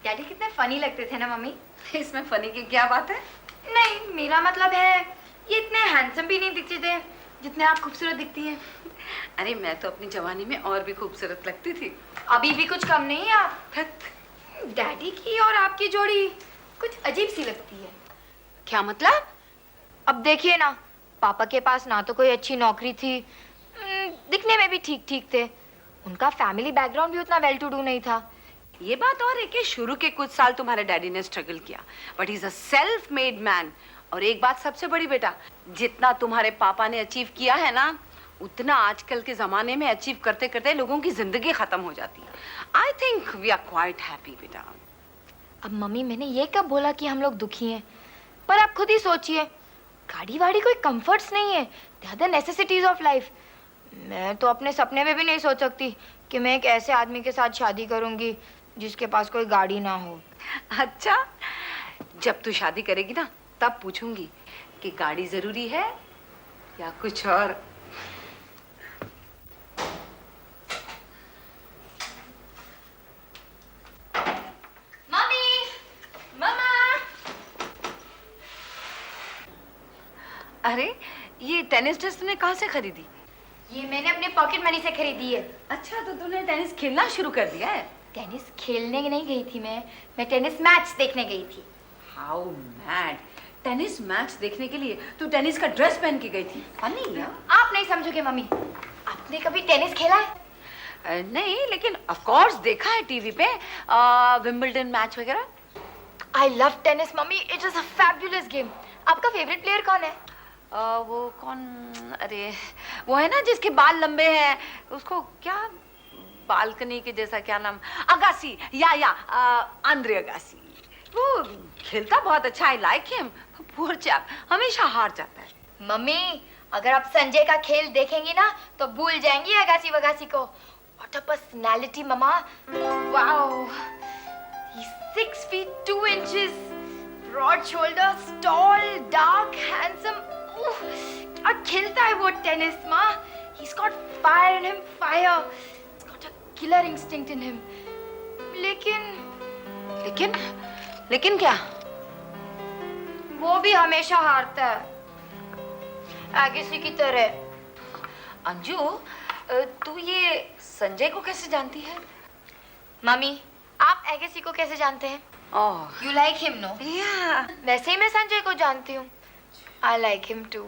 Daddy कितने funny लगते थे ना मम्मी। इसमें फनी की क्या बात है? नहीं, मेरा मतलब है ये इतने हैंडसम भी नहीं दिखते थे जितने आप खूबसूरत दिखती हैं। अरे मैं तो अपनी जवानी में और भी खूबसूरत लगती थी। अभी भी कुछ कम नहीं है आप। डैडी की और आपकी जोड़ी कुछ अजीब सी लगती है। क्या मतलब? अब देखिए ना, पापा के पास ना तो कोई अच्छी नौकरी थी, दिखने में भी ठीक ठीक थे, उनका फैमिली बैकग्राउंड भी उतना वेल टू डू नहीं था। ये बात और है कि शुरू के कुछ साल तुम्हारे डैडी ने स्ट्रगल किया, but he is a self made man. और एक बात सबसे बड़ी बेटा, जितना तुम्हारे पापा ने अचीव किया है ना, उतना आजकल के जमाने में अचीव करते करते लोगों की जिंदगी खत्म हो जाती है। I think we are quite happy बेटा। अब मम्मी, मैंने ये कब बोला कि हम लोग दुखी हैं? पर आप खुद ही सोचिए, गाड़ी वाड़ी कोई कंफर्ट्स नहीं है, they are the necessities of life. मैं तो अपने सपने में भी नहीं सोच सकती कि मैं एक ऐसे आदमी के साथ शादी करूंगी जिसके पास कोई गाड़ी ना हो। अच्छा, जब तू शादी करेगी ना, तब पूछूंगी कि गाड़ी जरूरी है या कुछ और। मम्मी, मम्मा। अरे, ये टेनिस ड्रेस तुमने कहाँ से खरीदी? ये मैंने अपने पॉकेट मनी से खरीदी है। अच्छा, तो तूने टेनिस खेलना शुरू कर दिया है? टेनिस खेलने नहीं गई थी मैं टेनिस मैच देखने गई थी। How mad! टेनिस मैच देखने के लिए तू टेनिस का ड्रेस पहन के गई थी? फनी है। आप नहीं समझोगे मम्मी, आपने कभी टेनिस खेला है? नहीं, लेकिन ऑफ कोर्स देखा है टीवी पे, विंबलडन मैच वगैरह। I love tennis mummy, it is a fabulous game. आपका फेवरेट प्लेयर कौन है? वो कौन? अरे वो है ना जिसके बाल लंबे हैं, उसको क्या, बालकनी के जैसा क्या नाम, अगासी, या आंद्रे अगासी। वो खेलता बहुत अच्छा, I like him. Poor chap, हमेशा हार जाता है। मम्मी, अगर आप संजय का खेल देखेंगी ना तो भूल जाएंगी अगासी वगासी को। What a personality mama, wow. He's 6 feet 2 inches, broad shoulders, tall, dark, handsome. क्या खेलता है वो टेनिस माँ। He's got fire in him, fire. He's got a killer instinct in him. लेकिन क्या? वो भी हमेशा हारता है, अगासी की तरह। अंजू, तू ये संजय को कैसे जानती है? मम्मी, आप अगासी को कैसे जानते हैं? ओह, You like him, no? या। वैसे ही मैं संजय को जानती हूँ। I like him too.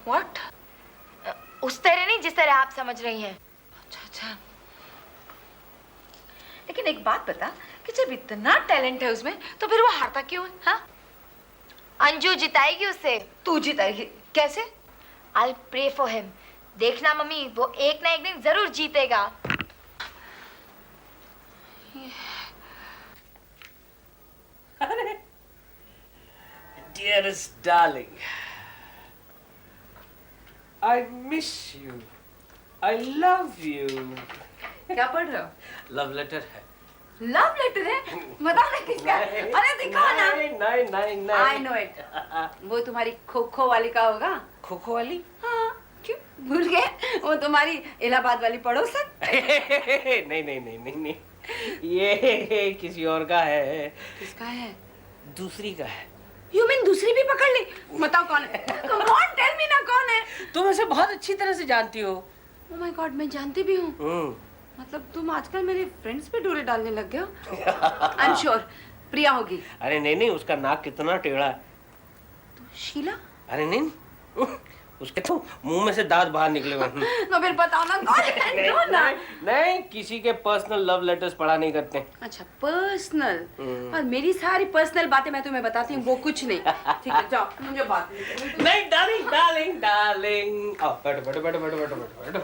What? उस तरह नहीं जिस तरह आप समझ रही हैं। अच्छा। लेकिन एक बात बता कि जब इतना टैलेंट है उसमें, तो फिर वो हारता क्यों है? हाँ? अंजू जिताएगी उससे। तू जीतेगी कैसे? I'll pray for him. देखना मम्मी, वो एक ना एक दिन जरूर जीतेगा। Dearest darling, I miss you. I love you. क्या पढ़ रहे हो? Love letter है। लव लेटर है? बता ना किसका? अरे दिखाओ ना। नहीं। I know it. वो तुम्हारी खो-खो वाली का होगा। खो-खो वाली? हाँ, क्यों भूल गए? वो तुम्हारी इलाहाबाद वाली पड़ोसन। नहीं। ये किसी और का है। किसका है? दूसरी का है। You mean दूसरी भी पकड़ ली? बताओ कौन है? Come on, tell me ना कौन है? तुम उसे बहुत अच्छी तरह से जानती हो। Oh my God, मैं जानती भी हूँ। मतलब तुम आजकल मेरे फ्रेंड्स पे डोरे डालने लग गए हो। I'm sure प्रिया होगी। अरे नहीं, उसका नाक कितना टेढ़ा है। तो शीला? अरे नहीं, उसके तो मुंह में से दांत बाहर निकले हुए हैं। तो फिर बताओ ना कौन है? कौन ना? नहीं, किसी के पर्सनल लव लेटर्स पढ़ा नहीं करते। अच्छा, पर्सनल। और मेरी सारी पर्सनल बातें मैं तुम्हें बताती हूँ, वो कुछ नहीं। ठीक है, जाओ, मुझे बात नहीं। डार्लिंग। आओ, बैठो।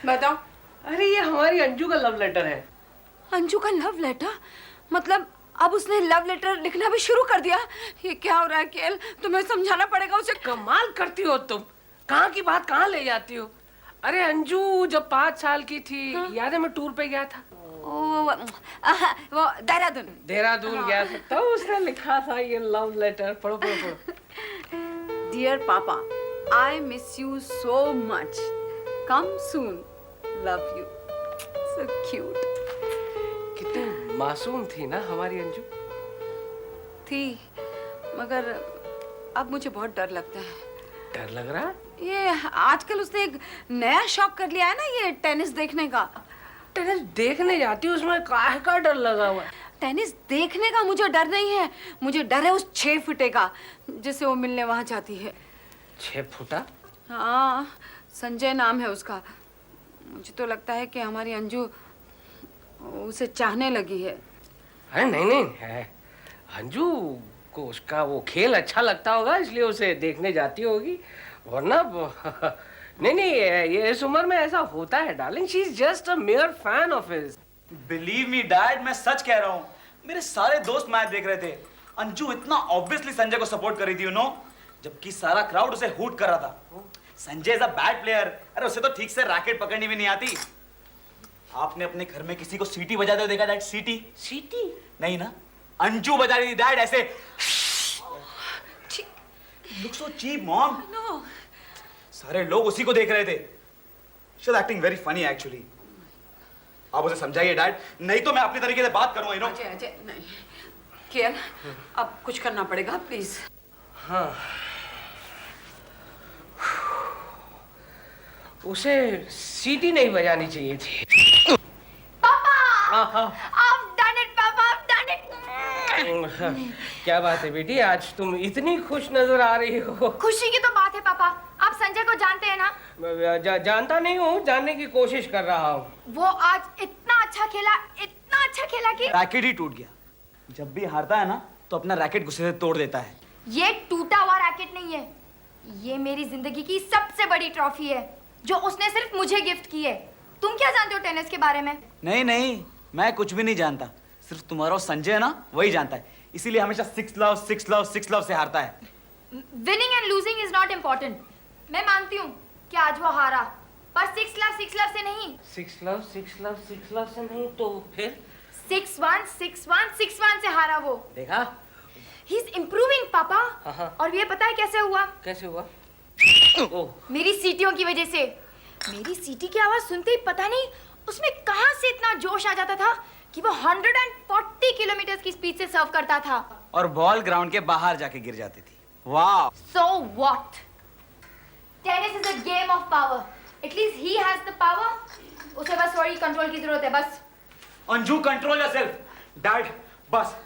बताओ। अरे ये हमारी अंजू का लव लेटर है। अंजू का लव लेटर? मतलब अब उसने लव लेटर लिखना भी शुरू कर दिया? ये क्या हो रहा है केल? तुम्हें समझाना पड़ेगा उसे। कमाल करती हो तुम, कहाँ की बात कहाँ ले जाती हो। अरे अंजू जब 5 साल की थी, याद है मैं टूर पे गया था। वो देहरादून गया था, तो उसने लिखा था ये लव लेटर। पढ़ो। डियर पापा, I miss you so much, come soon, love you, so cute. कितनी मासूम थी ना हमारी अंजू। थी, मगर अब मुझे बहुत डर लगता है। डर लग रहा है? ये आजकल उसने एक नया शौक कर लिया है ना, ये टेनिस देखने का। टेनिस देखने जाती है, उसमें काहे का डर लगा हुआ है? टेनिस देखने का मुझे डर नहीं है, मुझे डर है उस 6 फुटे का जिसे वो मिलने वहां जाती है। 6 फुटा? हाँ, संजय नाम है उसका। मुझे तो लगता है कि हमारी अंजू उसे चाहने लगी है। अरे नहीं नहीं है, अंजू को उसका वो खेल अच्छा लगता होगा इसलिए उसे देखने जाती होगी, वरना नहीं नहीं ये इस उम्र में ऐसा होता है darling. She is just a mayor fan of his. Believe me dad, मैं सच कह रहा हूँ। मेरे सारे दोस्त मैच देख रहे थे। अंजू इतना ऑब्वियसली संजय को सपोर्ट कर रही थी, यू नो, जबकि सारा क्राउड उसे हूट कर रहा था। Sanjay is a bad player. अरे उसे तो ठीक से रैकेट पकड़नी भी नहीं आती। आपने अपने घर में किसी को सीटी बजाते हुए देखा डैड? सीटी? सीटी नहीं ना, अंजू बजा रही थी डैड ऐसे। Look so cheap mom. No, सारे लोग उसी को देख रहे थे। She is acting very funny actually. आप उसे समझाइए डैड, नहीं तो मैं अपनी तरीके से बात करूंगा, यू नो। अजय अजय नहीं, केएल अब कुछ करना पड़ेगा प्लीज। हाँ, उसे सीटी नहीं बजानी चाहिए थी। पापा, I've done it, पापा, I've done it. क्या बात है बेटी, आज तुम इतनी खुश नजर आ रही हो? खुशी की तो बात है पापा। आप संजय को जानते हैं ना? जानता नहीं हूँ, जानने की कोशिश कर रहा हूँ। वो आज इतना अच्छा खेला कि रैकेट ही टूट गया। जब भी हारता है ना तो अपना रैकेट गुस्से से तोड़ देता है। ये टूटा हुआ रैकेट नहीं है, ये मेरी जिंदगी की सबसे बड़ी ट्रॉफी है जो उसने सिर्फ मुझे गिफ्ट की है। तुम क्या जानते हो टेनिस के बारे में? नहीं नहीं, मैं कुछ भी नहीं जानता। सिर्फ तुम्हारा संजय है ना, वही जानता है। इसीलिए हमेशा 6 लव 6 लव 6 लव से हारता है। Winning and losing is not important. मैं मानती हूँ कि आज वो हारा, पर 6 लव से नहीं। 6 लव 6 लव से नहीं तो फिर 6-1 6-1 6-1 से हारा वो। देखा? ही इज इम्प्रूविंग पापा। हाँ। और ये पता है कैसे हुआ? कैसे हुआ? ओह, मेरी सीटियों की वजह से। मेरी सीटी की आवाज सुनते ही पता नहीं उसमें कहां से इतना जोश आ जाता था कि वो 140 किलोमीटर की स्पीड से सर्व करता था। और बॉल ग्राउंड के बाहर जाके गिर जाती थी। वाह। So what? Tennis is a game of power. At least he has the power. उसे बस थोड़ी कंट्रोल की जरूरत है, बस। Anju control yourself. डैड बस,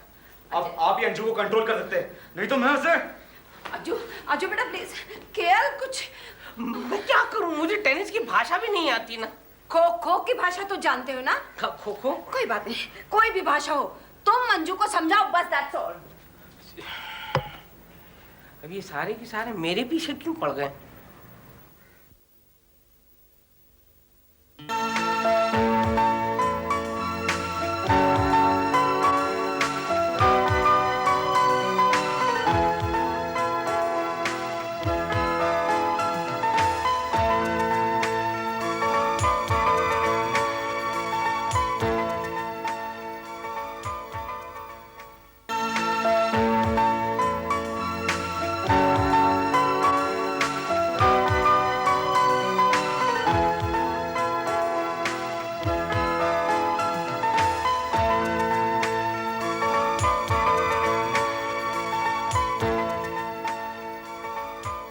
अब आप ही अंजू को कंट्रोल कर सकते हैं, नहीं तो मैं उसे। अजू अजू बेटा प्लीज, केएल कुछ। मैं क्या करूं, मुझे टेनिस की भाषा भी नहीं आती ना। खो खो की भाषा तो जानते हो ना? खो खो? कोई बात नहीं, कोई भी भाषा हो, तुम मंजू को समझाओ बस, दैट्स ऑल। अब ये सारे के सारे मेरे पीछे क्यों पड़ गए?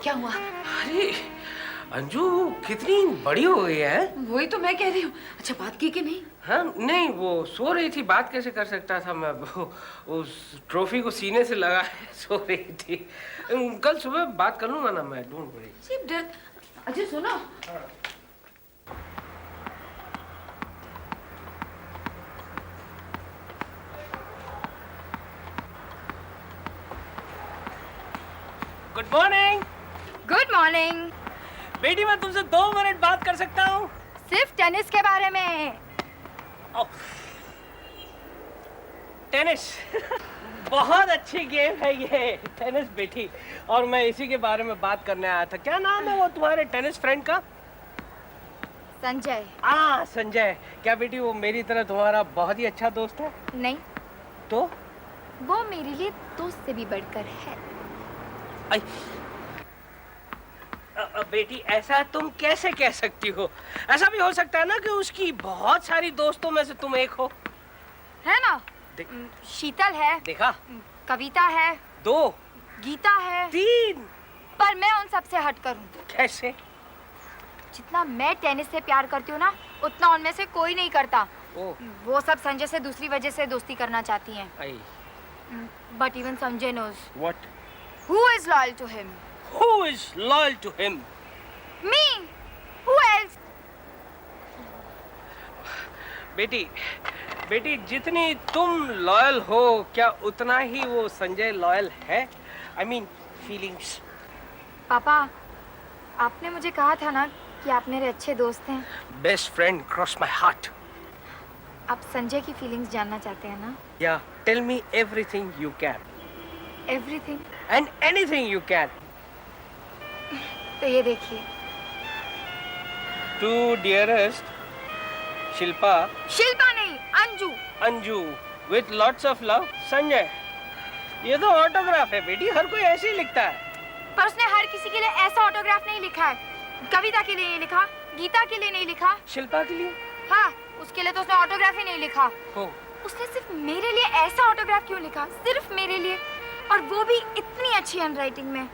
क्या हुआ? अरे अंजू कितनी बड़ी हो गई है। वही तो मैं कह रही हूँ। अच्छा, बात की कि नहीं? हाँ नहीं, वो सो रही थी, बात कैसे कर सकता था मैं? वो उस ट्रॉफी को सीने से लगा सो रही थी। कल सुबह बात कर लूंगा ना मैं, डोंट वरी। सिर्फ डर। अच्छा सुनो, गुड मॉर्निंग। Good morning. बेटी मैं तुमसे 2 मिनट बात कर सकता हूँ? सिर्फ टेनिस के बारे में। टेनिस बहुत अच्छी गेम है ये टेनिस बेटी, और मैं इसी के बारे में बात करने आया था। क्या नाम है वो तुम्हारे टेनिस फ्रेंड का? संजय। संजय। क्या बेटी वो मेरी तरह तुम्हारा बहुत ही अच्छा दोस्त है? नहीं, तो वो मेरे लिए दोस्त से भी बढ़कर है। बेटी ऐसा तुम कैसे कह सकती हो? ऐसा भी हो सकता है ना कि उसकी बहुत सारी दोस्तों में से तुम एक हो। है ना? शीतल है, देखा? कविता है, 2 गीता है, 3 पर मैं उन सबसे हटकर हूँ। कैसे? जितना मैं टेनिस से प्यार करती हूँ ना, उतना उनमें से कोई नहीं करता। ओ वो सब संजय से दूसरी वजह से दोस्ती करना चाहती हैं। I but even Sanjay knows what? who is loyal to him. Who is loyal to him? Me. Who else? बेटी जितनी तुम लॉयल हो, क्या उतना ही वो संजय लॉयल है? I mean feelings. पापा, आपने मुझे कहा था ना कि आप मेरे अच्छे दोस्त हैं। Best friend cross my heart. आप संजय की फीलिंग्स जानना चाहते हैं ना? या tell me everything you can everything. And anything you can. तो ये देखिए। To dearest Shilpa. शिल्पा नहीं, Anju. Anju with lots of love Sanjay. ये तो ऑटोग्राफ है बेटी, हर कोई ऐसे ही लिखता है। पर उसने हर किसी के लिए ऐसा ऑटोग्राफ नहीं लिखा है। कविता के लिए नहीं लिखा, गीता के लिए नहीं लिखा। शिल्पा के लिए? हाँ, उसके लिए तो उसने ऑटोग्राफ ही नहीं लिखा। हो। उसने सिर्फ मेरे लिए ऐसा ऑटोग्राफ क्यों लिखा? सिर्फ मेरे लिए, और वो भी इतनी अच्छी हैंडराइटिंग में।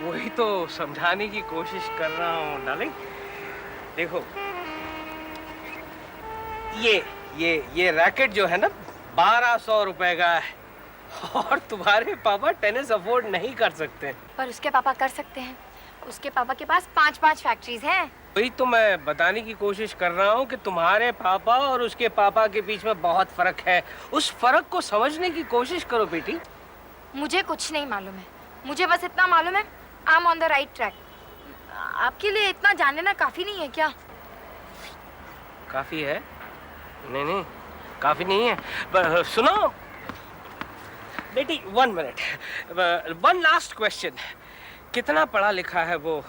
वही तो समझाने की कोशिश कर रहा हूँ डार्लिंग। देखो ये रैकेट जो है ना 1200 रुपए का है, और तुम्हारे पापा टेनिस अफोर्ड नहीं कर सकते। पर उसके पापा कर सकते हैं। उसके पापा के पास 5-5 फैक्ट्रीज हैं। वही तो मैं बताने की कोशिश कर रहा हूँ कि तुम्हारे पापा और उसके पापा के बीच में बहुत फर्क है। उस फर्क को समझने की कोशिश करो बेटी। मुझे कुछ नहीं मालूम है, मुझे बस इतना मालूम है I am on the right track. आपके लिए इतना जान लेना काफी नहीं है क्या? काफी है? नहीं काफी नहीं है। सुनो बेटी, 1 मिनट, 1 लास्ट क्वेश्चन। कितना पढ़ा लिखा है वो?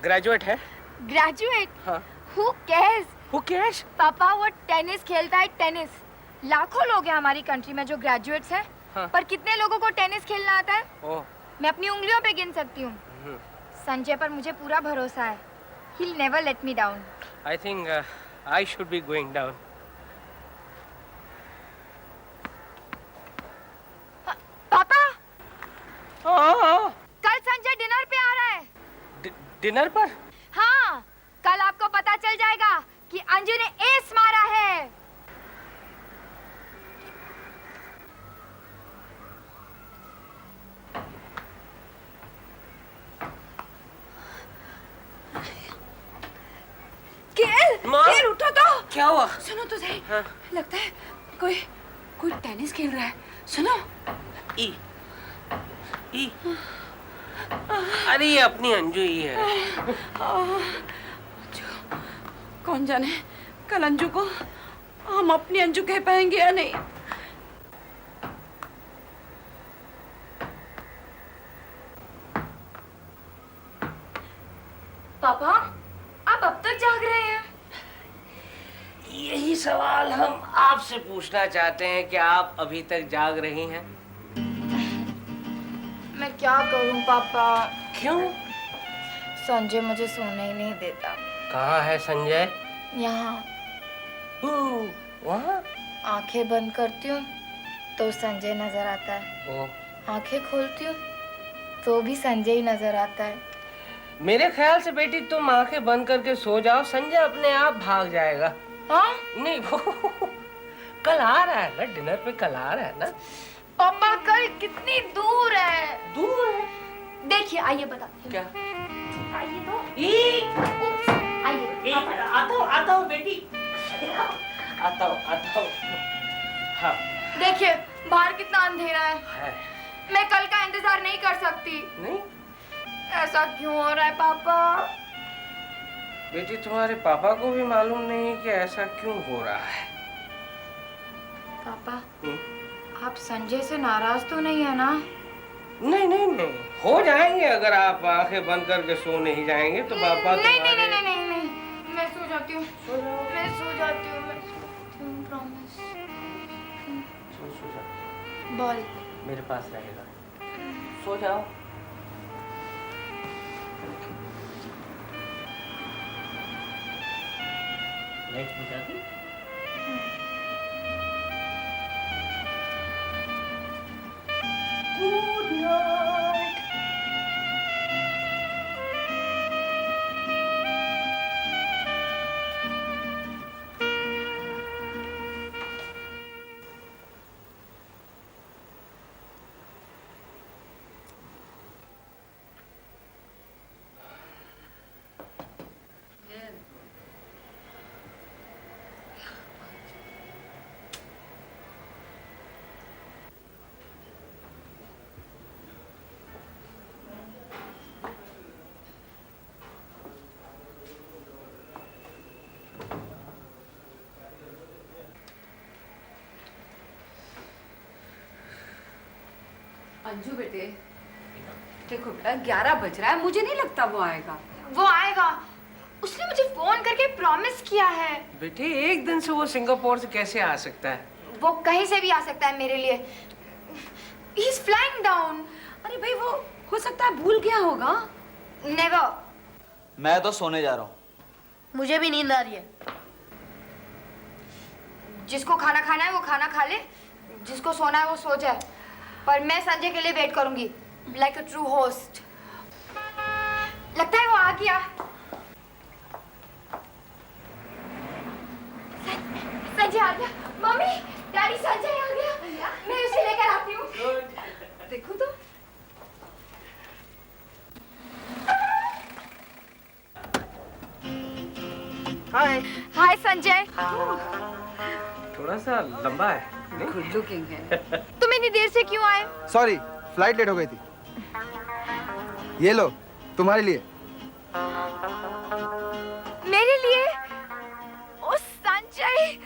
ग्रेजुएट है? ग्रेजुएट? हाँ। Who cares? Who cares? पापा वो टेनिस खेलता है, टेनिस। लाखों लोग हैं हमारी कंट्री में जो ग्रेजुएट्स हैं। हाँ। पर कितने लोगों को टेनिस खेलना आता है? ओह। मैं अपनी उंगलियों पे गिन सकती हूँ। संजय पर मुझे पूरा भरोसा है। He'll never let me down. I think I should be going down. पापा, हाँ। कल संजय डिनर पे आ रहा है। डिनर पर? हाँ, कल आपको पता चल जाएगा कि अंजू ने एस मारा है। केल उठो तो। क्या हुआ? सुनो तो सही। हाँ। लगता है कोई टेनिस खेल रहा है। सुनो। ई अरे ये अपनी अंजू ही है। कौन जाने कल अंजू को हम अपनी अंजू कह पाएंगे या नहीं। पापा, आप अब तक जाग रहे हैं? यही सवाल हम आपसे पूछना चाहते हैं कि आप अभी तक जाग रही हैं। मैं क्या करूं पापा? क्यों? संजय मुझे सोने ही नहीं देता। कहाँ है संजय? यहाँ। वहाँ? आंखें बंद करती हूँ तो संजय नजर आता है। ओह। आंखें खोलती हूँ तो भी संजय ही नजर आता है। मेरे ख्याल से बेटी तुम आंखें बंद करके सो जाओ, संजय अपने आप भाग जाएगा। हाँ? नहीं वो कल आ रहा है ना डिनर पे, कल आ रहा है ना। पापा कल कितनी दूर है? दूर है? देखिए, आइए बता। क्या? आइए तो। उप्स, आइए। आता हूँ बेटी। आता हूँ। हाँ। देखिए बाहर कितना अंधेरा है। है। मैं कल का इंतजार नहीं कर सकती। नहीं? ऐसा क्यों हो रहा है पापा? बेटी तुम्हारे पापा को भी मालूम नहीं कि ऐसा क्यों हो रहा है। पापा, आप संजय से नाराज तो नहीं है ना? नहीं हो जाएंगे अगर आप आंखें बंद करके सो नहीं जाएंगे तो पापा नहीं, तुम्हारे... नहीं, मैं सो जाती हूँ। मैं सो जाती हूँ, प्रॉमिस। सो जा। बॉल मेरे पास रहेगा, सो जाओ। लाइट बुझा दी? Good night. अंजू बेटे, देखो बेटा 11 बज रहा है, मुझे नहीं लगता वो आएगा। वो आएगा, उसने मुझे फोन करके प्रॉमिस किया है। बेटे एक दिन से वो सिंगापुर से कैसे आ सकता है? वो कहीं से भी आ सकता है मेरे लिए। He is flying down. अरे भाई वो हो सकता है भूल गया होगा। Never. मैं तो सोने जा रहा हूँ। मुझे भी नींद आ रही है। जिसको खाना खाना है वो खाना खा ले, जिसको सोना है वो सो जाए। पर मैं संजय के लिए वेट करूंगी, like a true host. लगता है वो आ गया। संजय आ गया। मम्मी, डैडी संजय आ गया। मैं उसे लेकर आती हूँ। देखो तो। हाय। हाय संजय। थोड़ा सा लंबा है नहीं? गुड लुकिंग है। तुम इतनी देर से क्यों आए? सॉरी, फ्लाइट लेट हो गई थी। ये लो, तुम्हारे लिए। मेरे लिए? Oh Sanjay,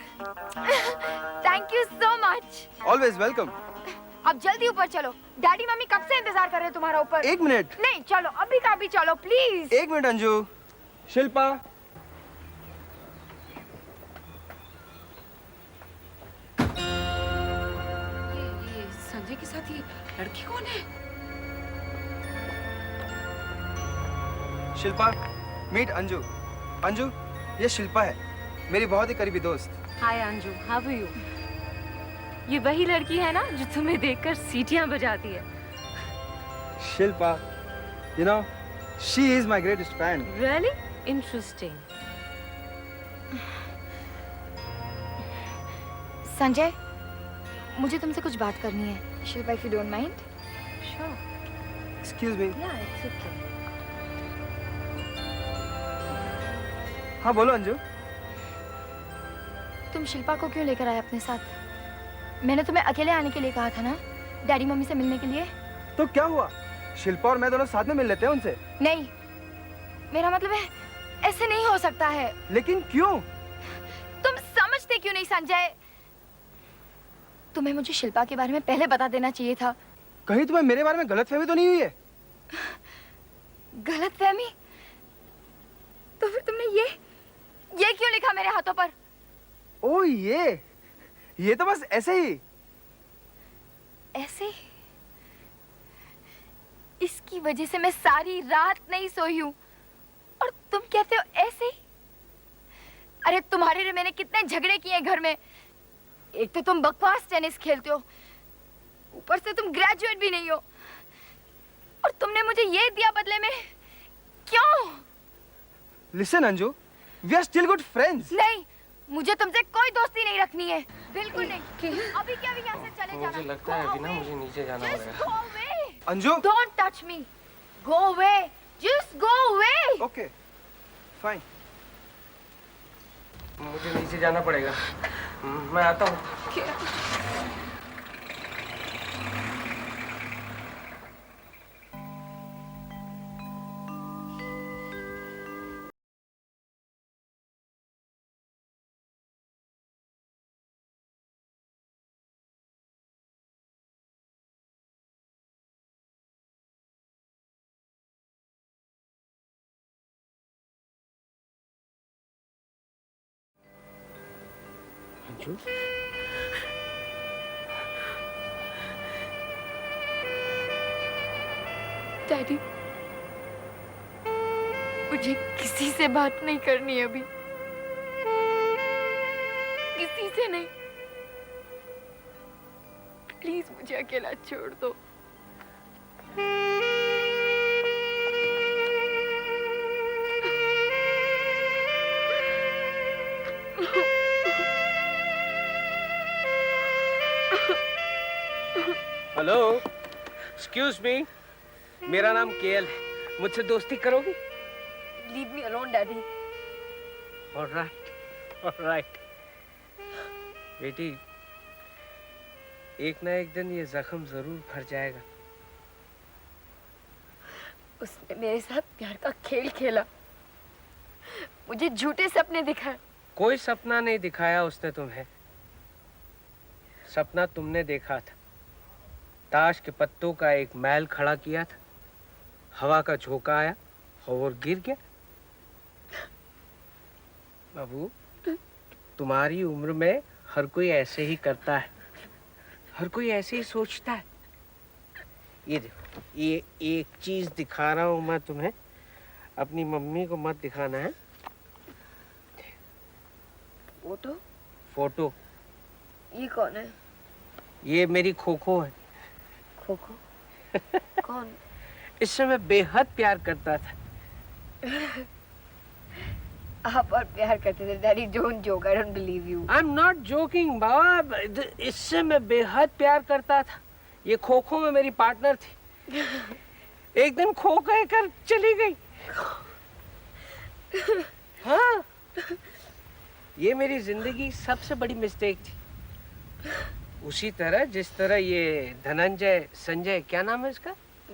thank you so much. Always welcome. अब जल्दी ऊपर चलो, डैडी मम्मी कब से इंतजार कर रहे हैं तुम्हारा ऊपर। 1 मिनट। नहीं चलो, अभी का अभी चलो प्लीज। 1 मिनट अंजू। शिल्पा, ये संजय के साथ ये लड़की कौन है? शिल्पा, मीट अंजू। अंजू, ये शिल्पा है, मेरी बहुत ही करीबी दोस्त। हाय अंजू, हाउ आर यू? ये वही लड़की है ना जो तुम्हें देखकर सीटियां बजाती है? Shilpa, you know, she is my greatest fan. Really interesting. Sanjay, मुझे तुमसे कुछ बात करनी है। Shilpa, if you don't mind. Sure, Excuse me. या इट्स ओके। हाँ बोलो अंजू। तुम शिल्पा को क्यों लेकर आए अपने साथ? मैंने तुम्हें अकेले आने के लिए कहा था ना, डैडी मम्मी से मिलने के लिए। तो क्या हुआ? शिल्पा और मैं दोनों साथ में मिल लेते हैं उनसे। नहीं, मेरा मतलब है ऐसे नहीं हो सकता है। लेकिन क्यों? तुम समझते क्यों नहीं संजय? तुम्हें मुझे शिल्पा के बारे में पहले बता देना चाहिए था। कहीं तुम्हें मेरे बारे में गलतफहमी तो नहीं हुई है? गलतफहमी? तो फिर तुमने ये क्यों लिखा मेरे हाथों पर? ओ ये तो बस ऐसे ही। ऐसे? इसकी वजह से मैं सारी रात नहीं सोई हूं, और तुम कहते हो ऐसे ही? अरे तुम्हारे लिए मैंने कितने झगड़े किए घर में। एक तो तुम बकवास टेनिस खेलते हो, ऊपर से तुम ग्रेजुएट भी नहीं हो, और तुमने मुझे ये दिया बदले में। क्यों? Listen Anju, we are still good friends. नहीं, मुझे तुमसे कोई दोस्ती नहीं रखनी है, बिल्कुल नहीं। अभी क्या अभी यहाँ से चले जाना। मुझे लगता है कि ना मुझे नीचे जाना Just पड़ेगा। go away. Anju. Don't touch me. Go away. Just go away. Okay, fine. मुझे नीचे जाना पड़ेगा। मैं आता हूँ। अंजू, डैडी, मुझे किसी से बात नहीं करनी है अभी, किसी से नहीं। प्लीज मुझे अकेला छोड़ दो। हेलो, एक्सक्यूज मी, मेरा नाम केएल है, मुझसे दोस्ती करोगी? Leave me alone, Daddy. Alright, alright. बेटी, एक ना एक दिन ये जख्म जरूर भर जाएगा। उसने मेरे साथ प्यार का खेल खेला, मुझे झूठे सपने दिखाए। कोई सपना नहीं दिखाया उसने तुम्हें। सपना तुमने देखा था। ताश के पत्तों का एक महल खड़ा किया था, हवा का झोंका आया और गिर गया। बाबू, तुम्हारी उम्र में हर कोई ऐसे ही करता है, हर कोई ऐसे ही सोचता है। ये देखो, ये एक चीज दिखा रहा हूं मैं तुम्हें, अपनी मम्मी को मत दिखाना है। फोटो? फोटो? ये कौन है? ये मेरी खोखो है। खोखो? कौन? इससे मैं बेहद प्यार करता था। आप और प्यार करते थे, daddy. Don't joke, I don't believe you. I am not joking बाबा, इससे मैं बेहद प्यार करता था। ये खो खो में मेरी पार्टनर थी, एक दिन खो गए कर चली गई। हाँ, ये मेरी जिंदगी सबसे बड़ी मिस्टेक थी। उसी तरह जिस तरह ये धनंजय, संजय, क्या नाम है इसका?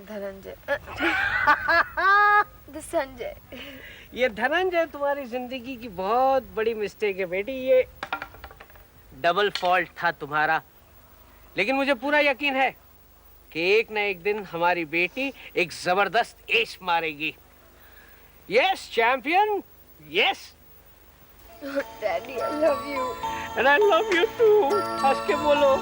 धनंजय। संजय। ये धनंजय तुम्हारी जिंदगी की बहुत बड़ी मिस्टेक है बेटी। ये डबल फॉल्ट था तुम्हारा। लेकिन मुझे पूरा यकीन है कि एक न एक दिन हमारी बेटी एक जबरदस्त एस मारेगी। Yes champion, yes. Daddy, I love you. And I love you too. हंस के बोलो।